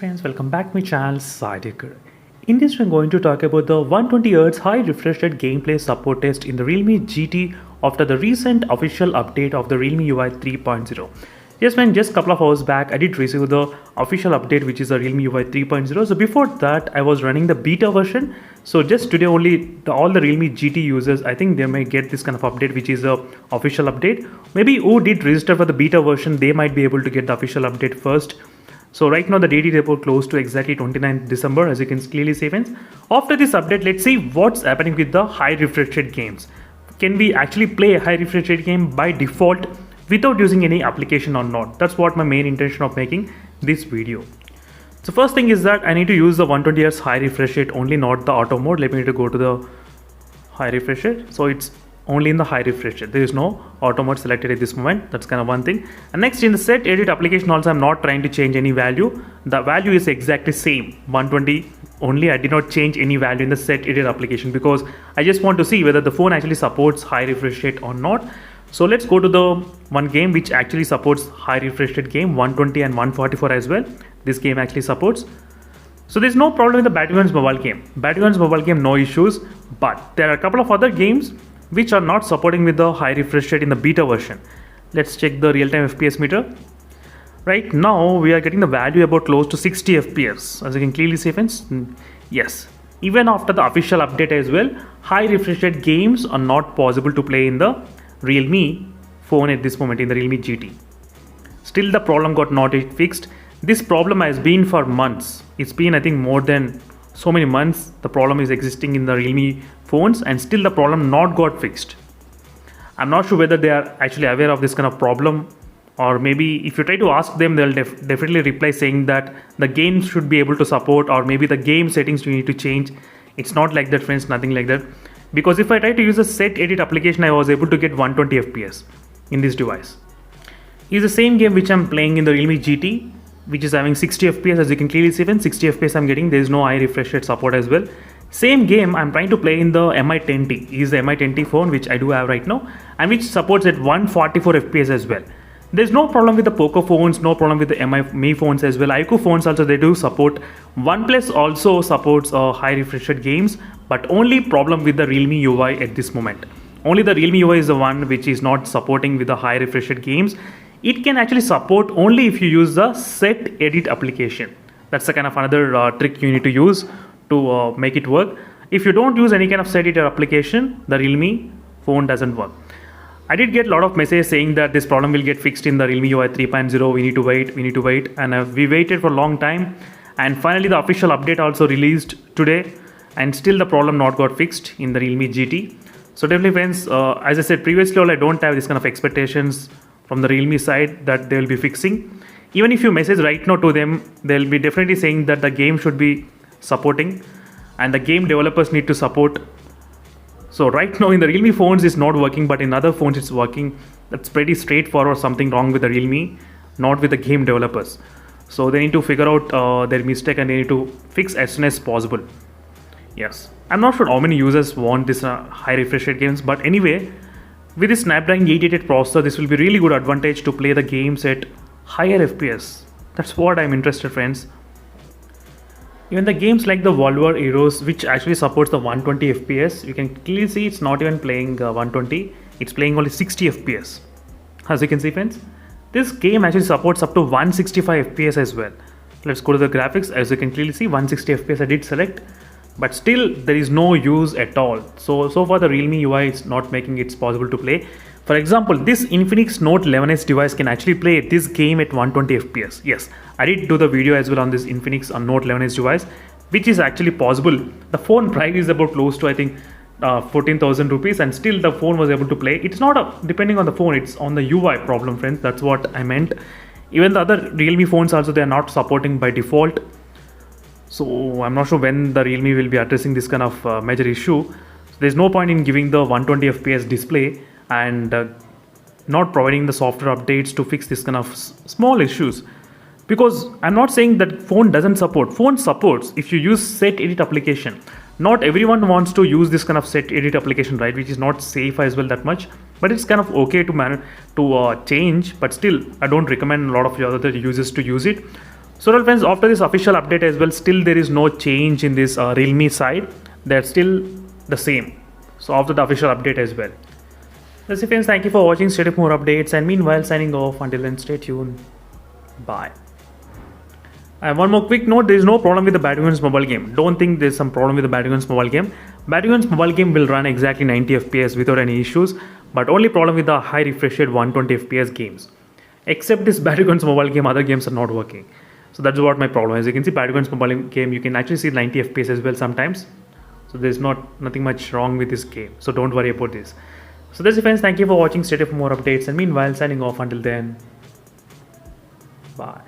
friends, welcome back to my channel Sidekicker. In this we're going to talk about the 120Hz high refresh rate gameplay support test in the Realme GT after the recent official update of the Realme UI 3.0. Yes man, just a couple of hours back I did receive the official update which is the Realme UI 3.0. So before that I was running the beta version. So just today only all the Realme GT users, I think they may get this kind of update which is the official update. Maybe who did register for the beta version, they might be able to get the official update first. So right now the DT report closed to exactly 29th December, as you can clearly see friends. After this update, let's see what's happening with the high refresh rate games. Can we actually play a high refresh rate game by default without using any application or not? That's what my main intention of making this video. So first thing is that I need to use the 120Hz high refresh rate only, not the auto mode. Let me need to go to the high refresh rate. So it's only in the high refresh rate. There is no auto mode selected at this moment. That's kind of one thing. And next, in the set edit application also, I'm not trying to change any value. The value is exactly same 120 only. I did not change any value in the set edit application because I just want to see whether the phone actually supports high refresh rate or not. So let's go to the one game which actually supports high refresh rate game, 120 and 144 as well. This game actually supports. So there's no problem with the Battlegrounds mobile game. Battlegrounds mobile game, no issues. But there are a couple of other games which are not supporting with the high refresh rate in the beta version. Let's check the real-time FPS meter. Right now we are getting the value about close to 60 FPS, as you can clearly see friends. Yes, even after the official update as well, high refresh rate games are not possible to play in the Realme phone at this moment, in the Realme GT. Still the problem got not yet fixed. This problem has been for months. It's been I think more than so many months the problem is existing in the Realme phones, and still the problem not got fixed. I'm not sure whether they are actually aware of this kind of problem, or maybe if you try to ask them, they'll definitely reply saying that the game should be able to support, or maybe the game settings you need to change. It's not like that friends, nothing like that. Because if I try to use a set edit application, I was able to get 120 FPS in this device. It's the same game which I'm playing in the Realme GT, which is having 60 FPS, as you can clearly see, 60 FPS I'm getting. There is no high refresh rate support as well. Same game I'm trying to play in the Mi 10T. Is the Mi 10T phone which I do have right now, and which supports at 144 FPS as well. There's no problem with the Poco phones, no problem with the Mi phones as well. iQOO phones also, they do support. OnePlus also supports high refresh rate games, but only problem with the Realme UI at this moment. Only the Realme UI is the one which is not supporting with the high refresh rate games. It can actually support only if you use the set edit application. That's the kind of another trick you need to use to make it work. If you don't use any kind of set edit application, the Realme phone doesn't work. I did get a lot of messages saying that this problem will get fixed in the Realme UI 3.0. We need to wait, and we waited for a long time, and finally the official update also released today, and still the problem not got fixed in the Realme GT. So definitely friends, as I said previously, I don't have this kind of expectations from the Realme side that they will be fixing. Even if you message right now to them, they'll be definitely saying that the game should be supporting and the game developers need to support. So right now in the Realme phones it's not working, but in other phones it's working. That's pretty straightforward. Something wrong with the Realme, not with the game developers. So they need to figure out their mistake and they need to fix as soon as possible. Yes, I'm not sure how many users want this high refresh rate games, but anyway, with this Snapdragon 888 processor, this will be really good advantage to play the games at higher FPS. That's what I'm interested friends. Even the games like the Volver Heroes, which actually supports the 120 FPS, you can clearly see it's not even playing 120, it's playing only 60 FPS. As you can see friends, this game actually supports up to 165 FPS as well. Let's go to the graphics. As you can clearly see, 160 FPS I did select, but still there is no use at all. So far the Realme UI is not making it possible to play. For example, this Infinix Note 11s device can actually play this game at 120 FPS. Yes, I did do the video as well on this Infinix Note 11s device, which is actually possible. The phone price is about close to I think 14,000 rupees, and still the phone was able to play. It's not depending on the phone, it's on the UI problem friends. That's what I meant. Even the other Realme phones also, they are not supporting by default. So I'm not sure when the Realme will be addressing this kind of major issue. So there's no point in giving the 120 FPS display and not providing the software updates to fix this kind of small issues. Because I'm not saying that phone doesn't support. Phone supports if you use set edit application. Not everyone wants to use this kind of set edit application, right? Which is not safe as well that much. But it's kind of okay to change. But still, I don't recommend a lot of other users to use it. So well friends, after this official update as well, still there is no change in this Realme side. They're still the same. So after the official update as well. That's it friends, thank you for watching. Stay tuned for more updates, and meanwhile signing off. Until then, stay tuned. Bye. And one more quick note, there is no problem with the Battlegrounds mobile game. Don't think there's some problem with the Battlegrounds mobile game. Battlegrounds mobile game will run exactly 90 FPS without any issues, but only problem with the high refresh rate 120 FPS games. Except this Battlegrounds mobile game, other games are not working. So that's what my problem is. You can see Battlegrounds mobile game, you can actually see 90 FPS as well sometimes. So there's nothing much wrong with this game. So don't worry about this. So that's it friends, thank you for watching. Stay tuned for more updates, and meanwhile signing off. Until then, bye.